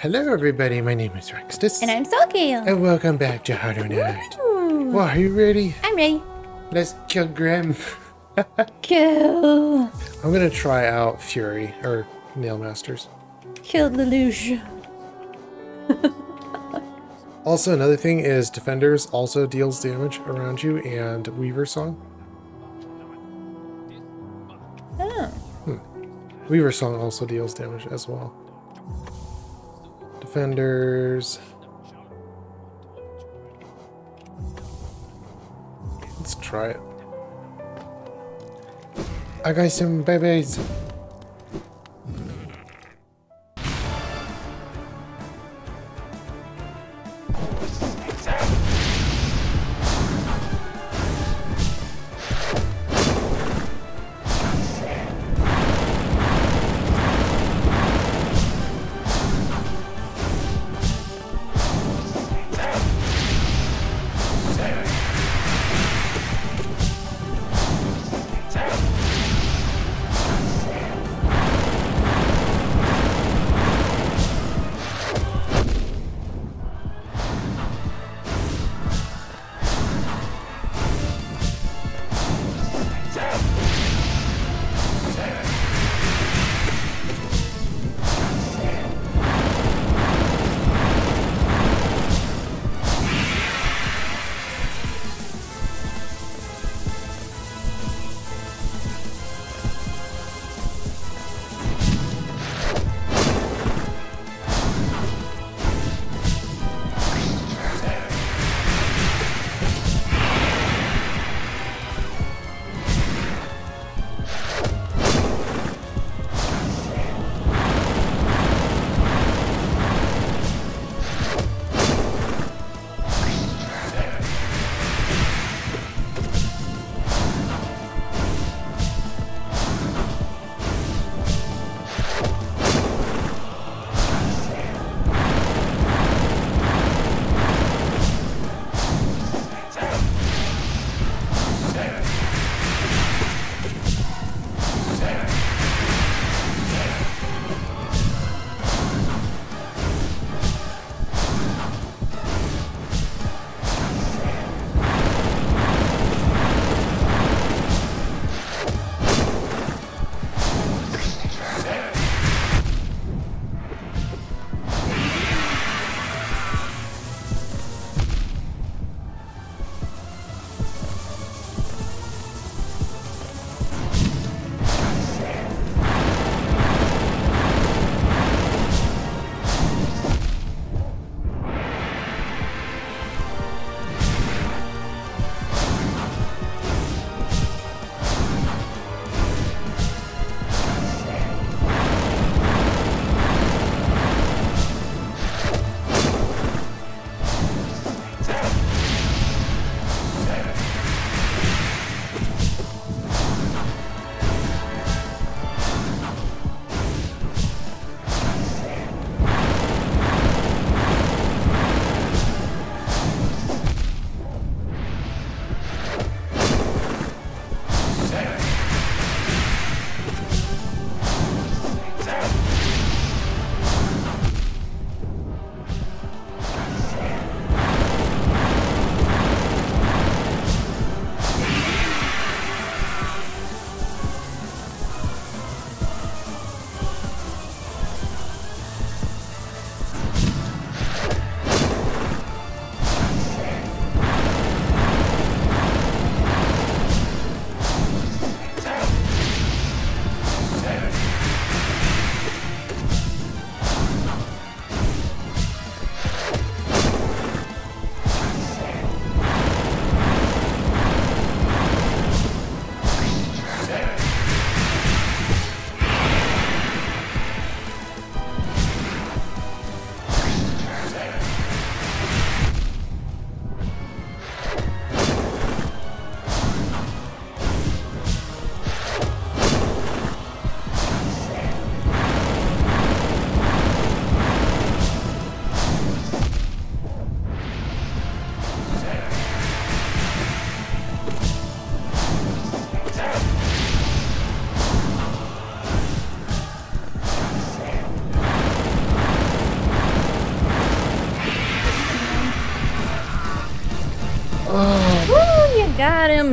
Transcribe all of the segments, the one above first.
Hello everybody, my name is Rextus. And I'm Soulgale. And welcome back to Hard or Not. Ooh. Well, are you ready? I'm ready. Let's kill Grimm. Kill. I'm gonna try out Fury, or Nail Masters. Kill Lelouch. Also, another thing is Defenders also deals damage around you, and Weaver Song. Oh. Weaver Song also deals damage as well. Defenders. Let's try it. I got some babies.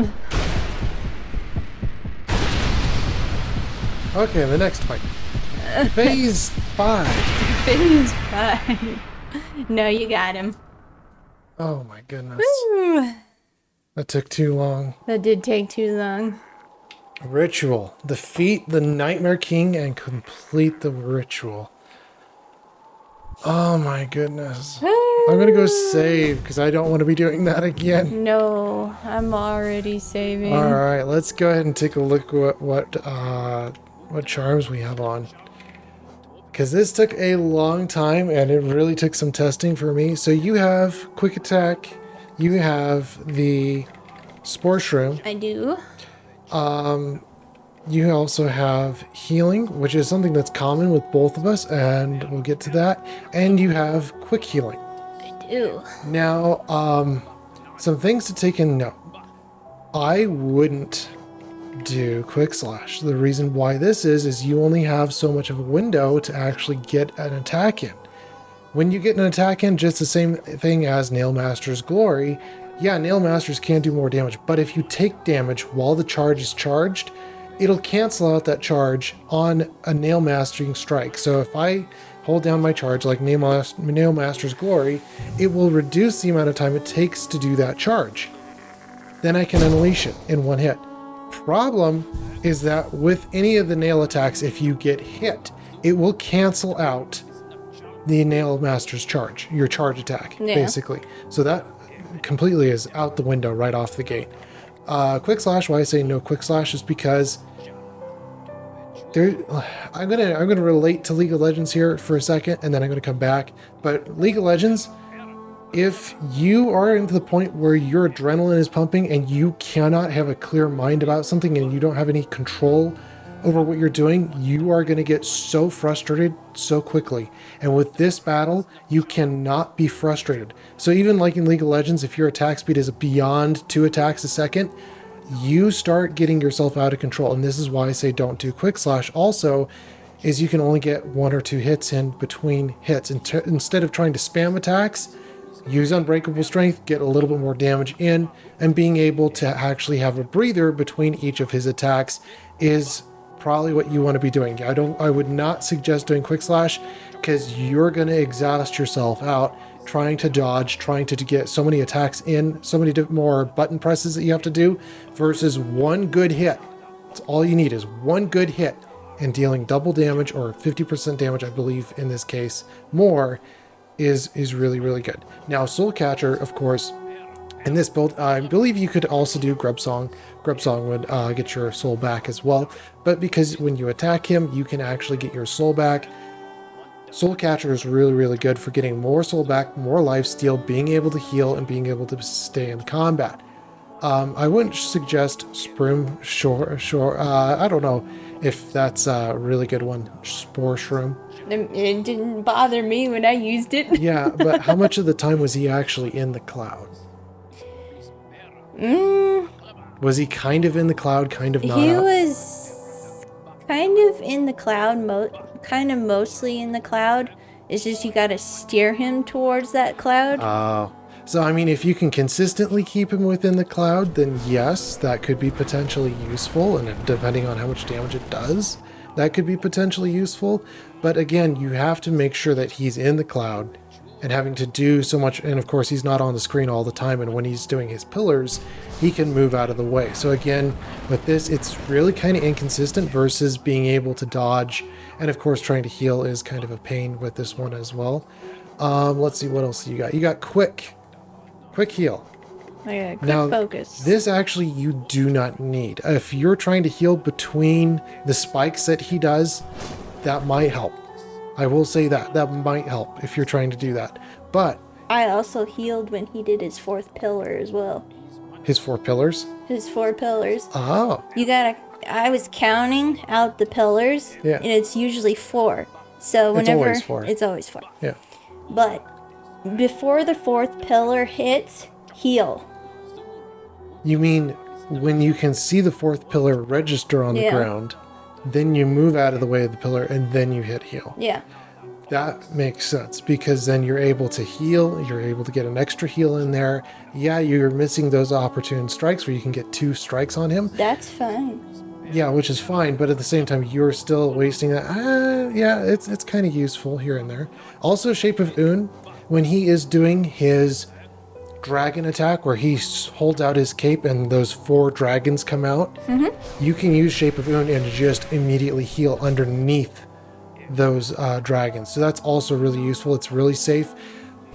him. Okay, the next fight. Phase 5. Phase 5. No, you got him. Oh my goodness. Woo. That took too long. That did take too long. Ritual. Defeat the Nightmare King and complete the ritual. Oh my goodness. I'm gonna go save because I don't want to be doing that again. No, I'm already saving. All right, let's go ahead and take a look at what charms we have on. Because this took a long time and it really took some testing for me. So you have quick attack, you have the spore shroom. I do. You also have healing, which is something that's common with both of us, and we'll get to that. And you have quick healing. I do. Now, some things to take in note. I wouldn't do quick slash. The reason why this is you only have so much of a window to actually get an attack in. When you get an attack in, just the same thing as Nailmaster's Glory, yeah, Nailmasters can do more damage, but if you take damage while the charge is charged, it'll cancel out that charge on a Nailmastering strike. So if I hold down my charge like Nailmaster's Glory, it will reduce the amount of time it takes to do that charge. Then I can unleash it in one hit. Problem is that with any of the nail attacks, if you get hit, it will cancel out the Nailmaster's charge, your charge attack, basically. So that completely is out the window right off the gate. Quick slash, why I say no quick slash is because I'm gonna relate to League of Legends here for a second, and then I'm gonna come back. But League of Legends, if you are into the point where your adrenaline is pumping and you cannot have a clear mind about something and you don't have any control over what you're doing, you are going to get so frustrated so quickly. And with this battle, you cannot be frustrated. So even like in League of Legends, if your attack speed is beyond 2 attacks a second, you start getting yourself out of control. And this is why I say don't do quick slash. Also, is you can only get 1 or 2 hits in between hits. Instead of trying to spam attacks, use Unbreakable Strength, get a little bit more damage in, and being able to actually have a breather between each of his attacks is probably what you want to be doing. I would not suggest doing quick slash because you're going to exhaust yourself out trying to dodge, trying to get so many attacks in, so many more button presses that you have to do versus one good hit. That's all you need is one good hit, and dealing double damage or 50% damage, I believe in this case, more is really, really good. Now, Soul Catcher, of course, in this build, I believe you could also do Grub Song. Grub Song would get your soul back as well. But because when you attack him, you can actually get your soul back. Soul Catcher is really, really good for getting more soul back, more lifesteal, being able to heal, and being able to stay in combat. I wouldn't suggest Sprim Shore. I don't know if that's a really good one. Spore Shroom. It didn't bother me when I used it. Yeah, but how much of the time was he actually in the cloud? Was he kind of in the cloud, kind of not? He was kind of in the cloud, kind of mostly in the cloud. It's just you gotta steer him towards that cloud. Oh. So, I mean, if you can consistently keep him within the cloud, then yes, that could be potentially useful. And depending on how much damage it does, that could be potentially useful. But again, you have to make sure that he's in the cloud and having to do so much. And of course, he's not on the screen all the time. And when he's doing his pillars, he can move out of the way. So again, with this, it's really kind of inconsistent versus being able to dodge. And of course, trying to heal is kind of a pain with this one as well. Let's see, what else you got? You got quick heal. I got quick Now, focus. this actually you do not need. If you're trying to heal between the spikes that he does, that might help. I will say that might help if you're trying to do that. But I also healed when he did his 4th pillar as well. his 4 pillars. His 4 pillars. Oh, I was counting out the pillars, Yeah. and it's usually 4. So whenever It's always 4. Yeah. But before the 4th pillar hits, heal. You mean when you can see the 4th pillar register on the ground, then you move out of the way of the pillar and then you hit heal. Yeah. That makes sense because then you're able to heal. You're able to get an extra heal in there. Yeah, you're missing those opportune strikes where you can get 2 strikes on him. That's fine. Yeah, which is fine, but at the same time, you're still wasting that. Yeah, it's kind of useful here and there. Also, Shape of Un, when he is doing his dragon attack, where he holds out his cape and those 4 dragons come out, you can use Shape of Un and just immediately heal underneath those dragons. So that's also really useful. It's really safe.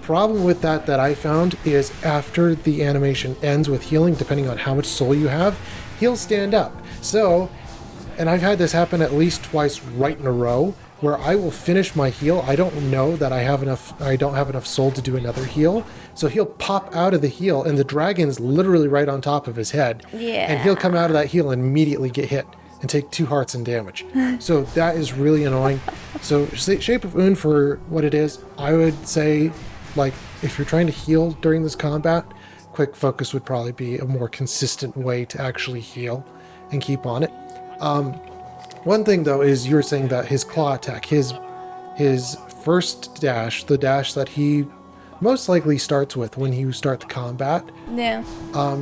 Problem with that I found is after the animation ends with healing, depending on how much soul you have, he'll stand up. So, and I've had this happen at least twice right in a row, where I will finish my heal. I don't know that I don't have enough soul to do another heal. So he'll pop out of the heal and the dragon's literally right on top of his head. Yeah. And he'll come out of that heal and immediately get hit and take 2 hearts in damage. So that is really annoying. So Shape of Un, for what it is, I would say, like, if you're trying to heal during this combat, Quick Focus would probably be a more consistent way to actually heal and keep on it. One thing though is you're saying that his claw attack, his first dash, the dash that he most likely starts with when you start the combat, Yeah.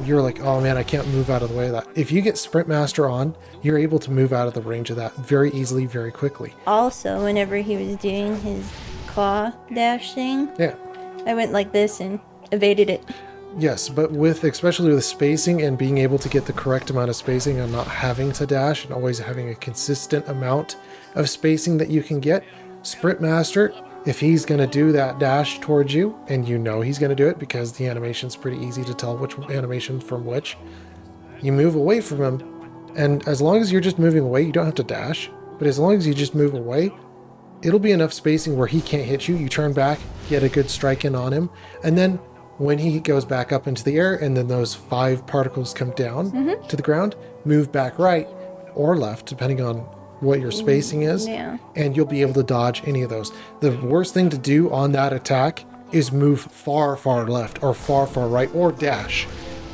you're like, oh man, I can't move out of the way of that. If you get Sprint Master on, you're able to move out of the range of that very easily, very quickly. Also, whenever he was doing his claw dash thing, Yeah. I went like this and evaded it. Yes, but especially with spacing and being able to get the correct amount of spacing and not having to dash and always having a consistent amount of spacing that you can get, Sprint Master, if he's going to do that dash towards you, and you know he's going to do it because the animation's pretty easy to tell which animation from which, you move away from him, and as long as you're just moving away, you don't have to dash, but as long as you just move away, it'll be enough spacing where he can't hit you. You turn back, get a good strike in on him, and then when he goes back up into the air and then those 5 particles come down to the ground, move back right or left, depending on what your spacing is, and you'll be able to dodge any of those. The worst thing to do on that attack is move far, far left or far, far right or dash.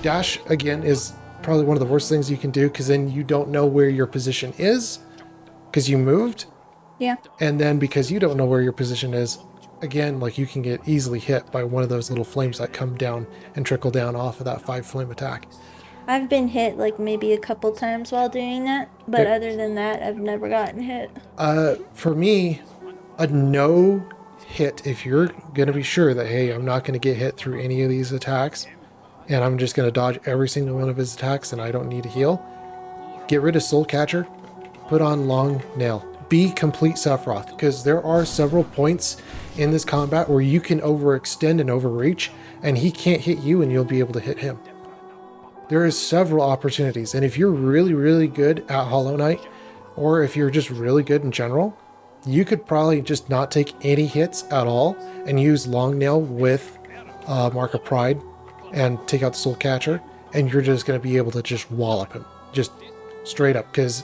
Dash, again, is probably one of the worst things you can do because then you don't know where your position is because you moved. Yeah. And then because you don't know where your position is, again, like you can get easily hit by one of those little flames that come down and trickle down off of that 5 flame attack. I've been hit like maybe a couple times while doing that, but other than that, I've never gotten hit. For me, a no hit, if you're going to be sure that, hey, I'm not going to get hit through any of these attacks, and I'm just going to dodge every single one of his attacks and I don't need to heal, get rid of Soul Catcher, put on Long Nail. Be complete Sephiroth, because there are several points in this combat where you can overextend and overreach, and he can't hit you and you'll be able to hit him. There is several opportunities, and if you're really, really good at Hollow Knight, or if you're just really good in general, you could probably just not take any hits at all and use Long Nail with Mark of Pride and take out the Soul Catcher, and you're just going to be able to just wallop him, just straight up, because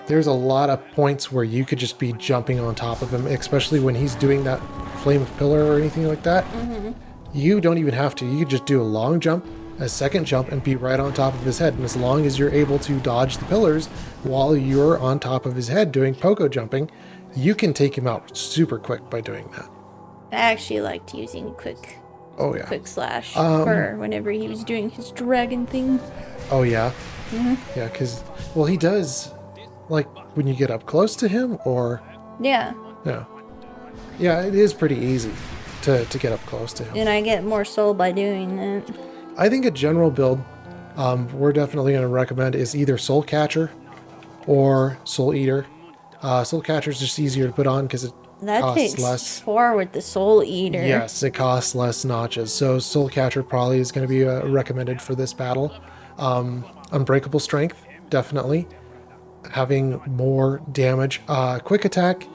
there's a lot of points where you could just be jumping on top of him, especially when he's doing that Flame of Pillar or anything like that. You don't even have to. You could just do a long jump, a second jump, and be right on top of his head. And as long as you're able to dodge the pillars while you're on top of his head doing pogo jumping, you can take him out super quick by doing that. I actually liked using quick slash for whenever he was doing his dragon thing. Oh, yeah? Yeah, because, well, he does, like, when you get up close to him, or... Yeah. Yeah, it is pretty easy to get up close to him. And I get more soul by doing that. I think a general build we're definitely going to recommend is either Soul Catcher or Soul Eater. Soul Catcher is just easier to put on because it costs takes less. 4 with the Soul Eater. Yes, it costs less notches. So Soul Catcher probably is going to be recommended for this battle. Unbreakable Strength, definitely. Having more damage. Quick Attack,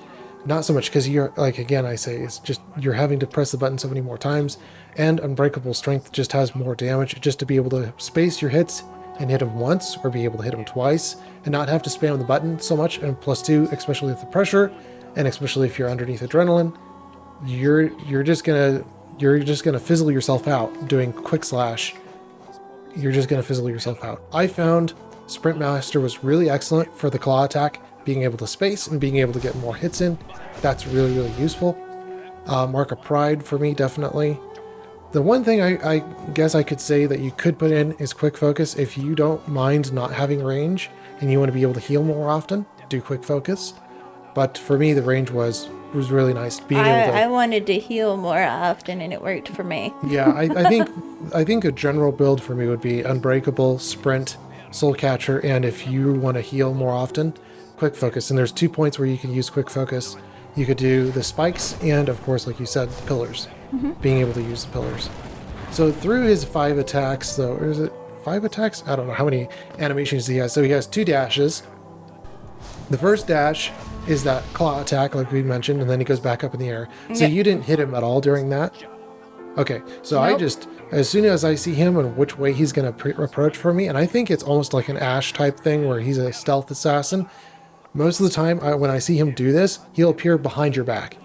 not so much, because you're, like, again, I say, it's just you're having to press the button so many more times. And Unbreakable Strength just has more damage, just to be able to space your hits and hit them once, or be able to hit them twice, and not have to spam the button so much. And +2, especially with the pressure, and especially if you're underneath adrenaline, you're just gonna fizzle yourself out doing quick slash. You're just gonna fizzle yourself out. I found Sprint Master was really excellent for the claw attack, being able to space and being able to get more hits in. That's really, really useful. Mark of Pride for me, definitely. The one thing I guess I could say that you could put in is Quick Focus. If you don't mind not having range and you want to be able to heal more often, do Quick Focus. But for me, the range was really nice. Being able to, I wanted to heal more often, and it worked for me. yeah, I think a general build for me would be Unbreakable, Sprint, Soul Catcher, and if you want to heal more often, Quick Focus. And there's 2 points where you can use Quick Focus. You could do the spikes and, of course, like you said, the pillars. Being able to use the pillars. So through his 5 attacks, though, or is it 5 attacks? I don't know how many animations he has. So he has 2 dashes. The first dash is that claw attack, like we mentioned, and then he goes back up in the air. So you didn't hit him at all during that? Okay, so I just, as soon as I see him and which way he's going to approach for me, and I think it's almost like an Ash type thing where he's a stealth assassin. Most of the time, when I see him do this, he'll appear behind your back.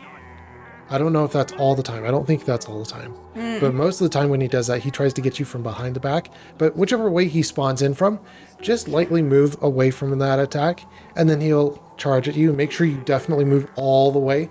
I don't know if that's all the time. I don't think that's all the time. But most of the time when he does that, he tries to get you from behind the back. But whichever way he spawns in from, just lightly move away from that attack, and then he'll charge at you. Make sure you definitely move all the way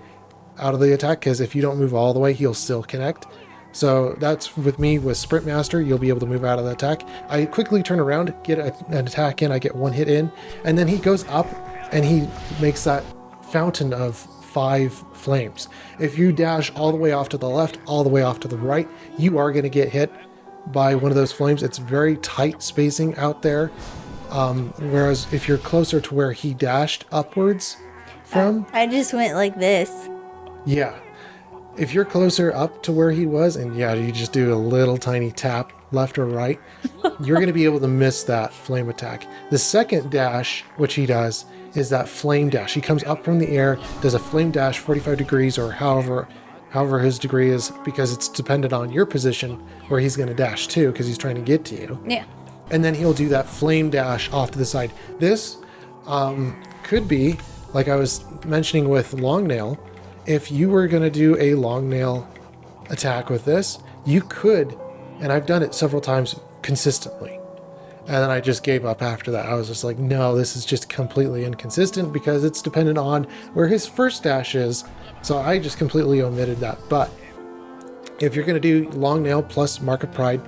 out of the attack, because if you don't move all the way, he'll still connect. So that's with me with Sprint Master, you'll be able to move out of the attack. I quickly turn around, get an attack in, I get 1 hit in, and then he goes up and he makes that fountain of 5 flames. If you dash all the way off to the left, all the way off to the right, you are going to get hit by one of those flames. It's very tight spacing out there. Whereas if you're closer to where he dashed upwards from, I just went like this. yeah. If you're closer up to where he was, and yeah, you just do a little tiny tap left or right, you're going to be able to miss that flame attack. The second dash, which he does, is that flame dash. He comes up from the air, does a flame dash 45 degrees or however his degree is, because it's dependent on your position where he's going to dash to, because he's trying to get to you. Yeah. And then he'll do that flame dash off to the side. This could be, like I was mentioning with Long Nail, if you were going to do a Long Nail attack with this, you could, and I've done it several times consistently. And then I just gave up after that. I was just like, no, this is just completely inconsistent because it's dependent on where his first dash is. So I just completely omitted that. But if you're going to do Long Nail plus Mark of Pride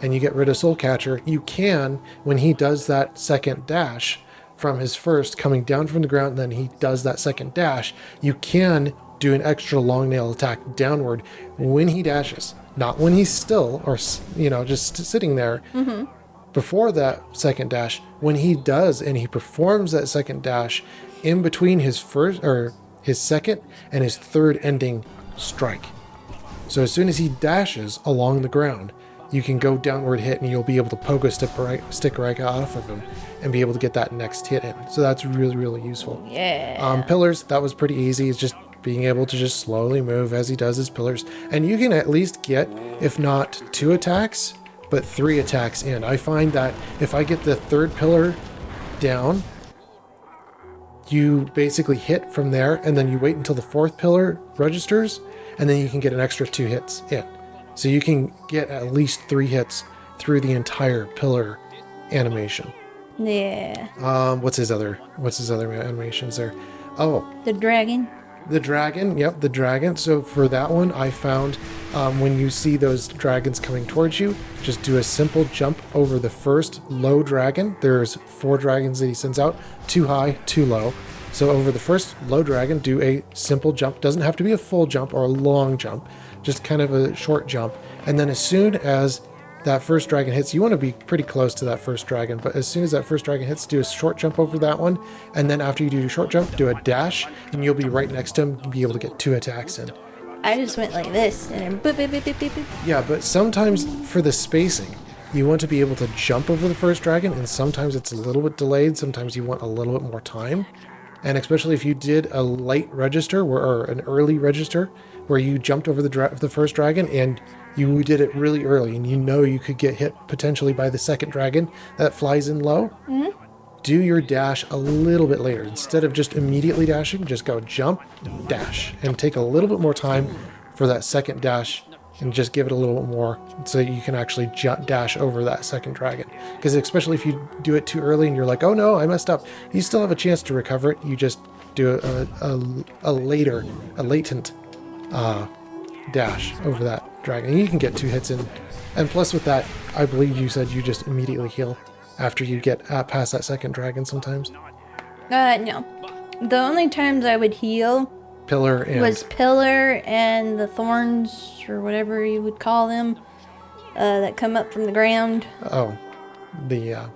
and you get rid of Soul Catcher, you can, when he does that second dash from his first coming down from the ground, and then he does that second dash, you can do an extra Long Nail attack downward when he dashes, not when he's still or, just sitting there. Before that second dash, when he does and he performs that second dash in between his first or his second and his third ending strike. So as soon as he dashes along the ground, you can go downward hit and you'll be able to poke a stick right off of him and be able to get that next hit in. So that's really, really useful. Yeah. Pillars, that was pretty easy. It's just being able to just slowly move as he does his pillars. And you can at least get, if not 2 attacks, but 3 attacks in. I find that if I get the third pillar down, you basically hit from there, and then you wait until the 4th pillar registers, and then you can get an extra 2 hits in. So you can get at least 3 hits through the entire pillar animation. Yeah. What's his other animations there? Oh, The dragon. the dragon. Yep, the dragon. So for that one, I found when you see those dragons coming towards you, just do a simple jump over the first low dragon. There's 4 dragons that he sends out, 2 high, 2 low. So over the first low dragon, do a simple jump. Doesn't have to be a full jump or a long jump, just kind of a short jump. And then as soon as that first dragon hits, you want to be pretty close to that first dragon, but as soon as that first dragon hits, do a short jump over that one. And then after you do your short jump, do a dash, and you'll be right next to him and be able to get 2 attacks in. I just went like this and then boop, boop, boop, boop, boop, boop. Yeah, but sometimes for the spacing, you want to be able to jump over the first dragon, and sometimes it's a little bit delayed. Sometimes you want a little bit more time. And especially if you did a late register or an early register where you jumped over the first dragon and you did it really early and you could get hit potentially by the second dragon that flies in low, do your dash a little bit later. Instead of just immediately dashing, just go jump, dash, and take a little bit more time for that second dash and just give it a little bit more so you can actually dash over that second dragon. Because especially if you do it too early and you're like, oh no, I messed up, you still have a chance to recover it. You just do a latent dash over that dragon. And you can get 2 hits in. And plus with that, I believe you said you just immediately heal after you get past that second dragon sometimes. No. The only times I would heal Pillar and... was Pillar and the thorns, or whatever you would call them, that come up from the ground. Oh, the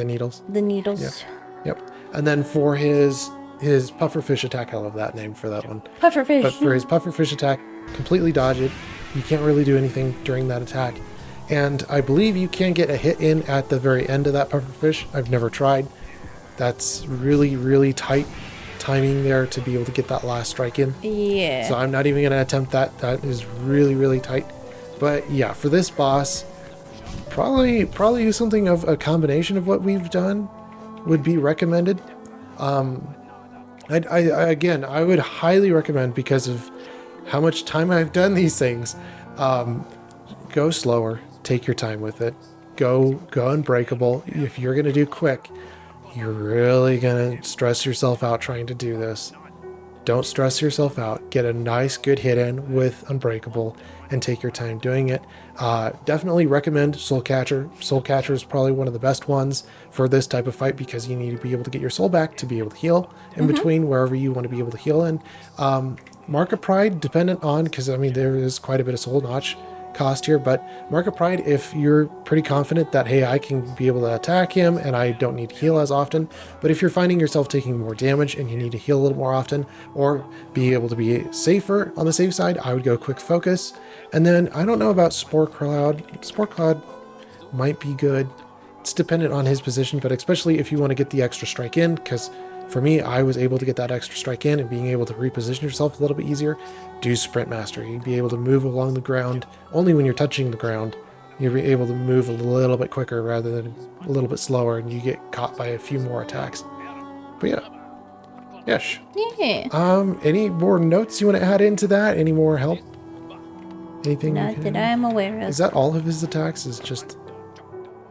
needles. The needles. Yep. And then for his pufferfish attack, I love that name for that one. Pufferfish. But for his pufferfish attack, completely dodge it. You can't really do anything during that attack. And I believe you can get a hit in at the very end of that pufferfish. I've never tried. That's really, really tight timing there to be able to get that last strike in. Yeah. So I'm not even going to attempt that. That is really, really tight. But yeah, for this boss, probably do something of a combination of what we've done would be recommended. Again, I would highly recommend, because of how much time I've done these things, go slower, take your time with it, go unbreakable. If you're going to do quick, you're really going to stress yourself out trying to do this. Don't stress yourself out. Get a nice good hit in with Unbreakable and take your time doing it. Definitely recommend Soul Catcher. Soul Catcher is probably one of the best ones for this type of fight, because you need to be able to get your soul back to be able to heal in between wherever you want to be able to heal in. Mark of Pride, dependent on, because I mean there is quite a bit of soul notch cost here, but Mark of Pride, if you're pretty confident that, hey, I can be able to attack him and I don't need to heal as often. But if you're finding yourself taking more damage and you need to heal a little more often, or be able to be safer on the safe side, I would go Quick Focus. And then I don't know about Spore Cloud. Spore Cloud might be good. It's dependent on his position, but especially if you want to get the extra strike in, because for me, I was able to get that extra strike in, and being able to reposition yourself a little bit easier. Do Sprint Master. You'd be able to move along the ground. Only when you're touching the ground, you'll be able to move a little bit quicker rather than a little bit slower, and you get caught by a few more attacks. But yeah. Yes. Yeah. Any more notes you want to add into that? Any more help? Anything? Not that I'm aware of. Is that all of his attacks? Is just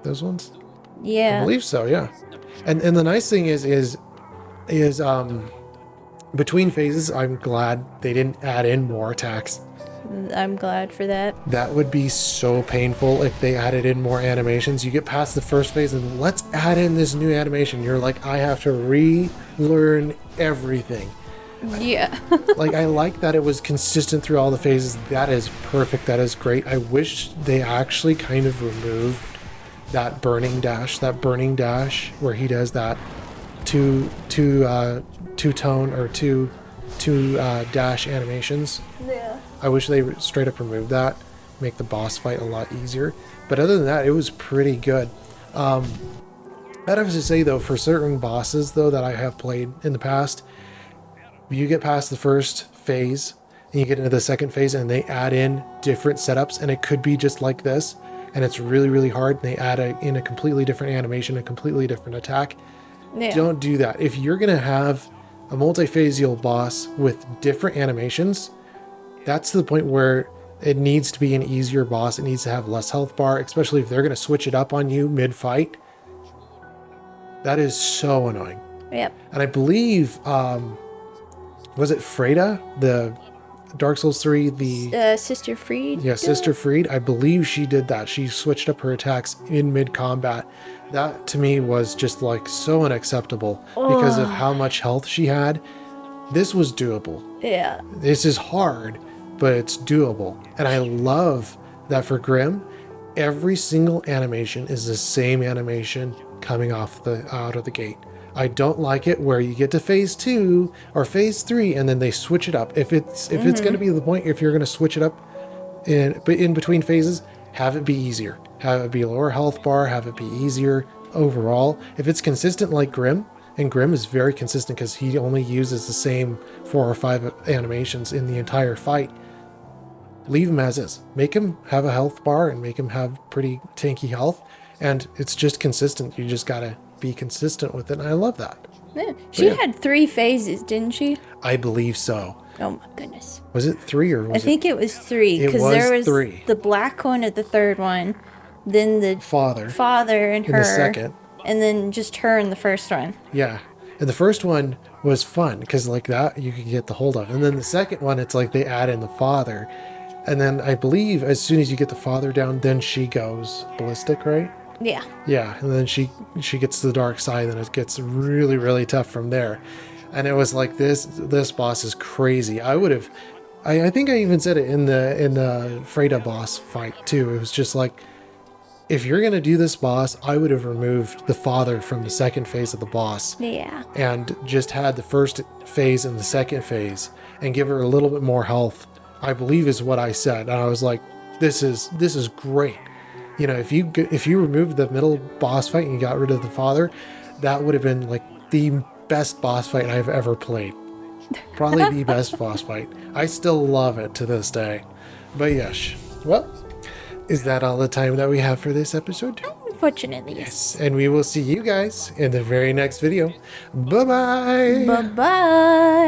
those ones? Yeah. I believe so, yeah. And the nice thing is between phases, I'm glad they didn't add in more attacks. I'm glad for that. That would be so painful if they added in more animations. You get past the first phase and let's add in this new animation. You're like, I have to relearn everything. Yeah. Like, I like that it was consistent through all the phases. That is perfect. That is great. I wish they actually kind of removed that burning dash where he does that two tone or two dash animations. Yeah. I wish they straight up removed that, make the boss fight a lot easier. But other than that, it was pretty good. I'd have to say though, for certain bosses though that I have played in the past, you get past the first phase and you get into the second phase and they add in different setups, and it could be just like this, and it's really, really hard, and they add in a completely different animation, a completely different attack. Yeah. Don't do that. If you're going to have a multi-phasial boss with different animations, that's to the point where it needs to be an easier boss. It needs to have less health bar, especially if they're going to switch it up on you mid-fight. That is so annoying. Yep. And I believe, was it Freda, the Dark Souls 3, the Sister Freed? yeah, Sister Freed, I believe she did that. She switched up her attacks in mid-combat. That to me was just like so unacceptable because of how much health she had. This was doable. Yeah. This is hard, but it's doable. And I love that for Grimm, every single animation is the same animation coming off out of the gate. I don't like it where you get to phase 2 or phase 3 and then they switch it up. If it's going to be the point, if you're going to switch it up in between phases, have it be easier. Have it be lower health bar, have it be easier overall. If it's consistent like Grimm, and Grimm is very consistent because he only uses the same 4 or 5 animations in the entire fight, leave him as is. Make him have a health bar and make him have pretty tanky health, and it's just consistent. You just gotta be consistent with it, and I love that. Yeah. She had 3 phases, didn't she? I believe so. Oh my goodness. Was it 3 or was I think it was 3 It because was there was 3. the black one at the third one, then the father and in her, the second? and then just her in the first one. Yeah. And the first one was fun because like that you could get the hold on. And then the second one, it's like they add in the father. And then I believe as soon as you get the father down, then she goes ballistic, right? Yeah. Yeah, and then she gets to the dark side, and it gets really, really tough from there. And it was like this boss is crazy. I think I even said it in the Freda boss fight too. It was just like, if you're gonna do this boss, I would have removed the father from the second phase of the boss Yeah. and just had the first phase and the second phase and give her a little bit more health, I believe is what I said. And I was like, this is great. You know, if you removed the middle boss fight and you got rid of the father, that would have been like the best boss fight I've ever played. Probably the best boss fight. I still love it to this day. But yes, well, is that all the time that we have for this episode? Unfortunately, yes. And we will see you guys in the very next video. Bye-bye. Bye-bye.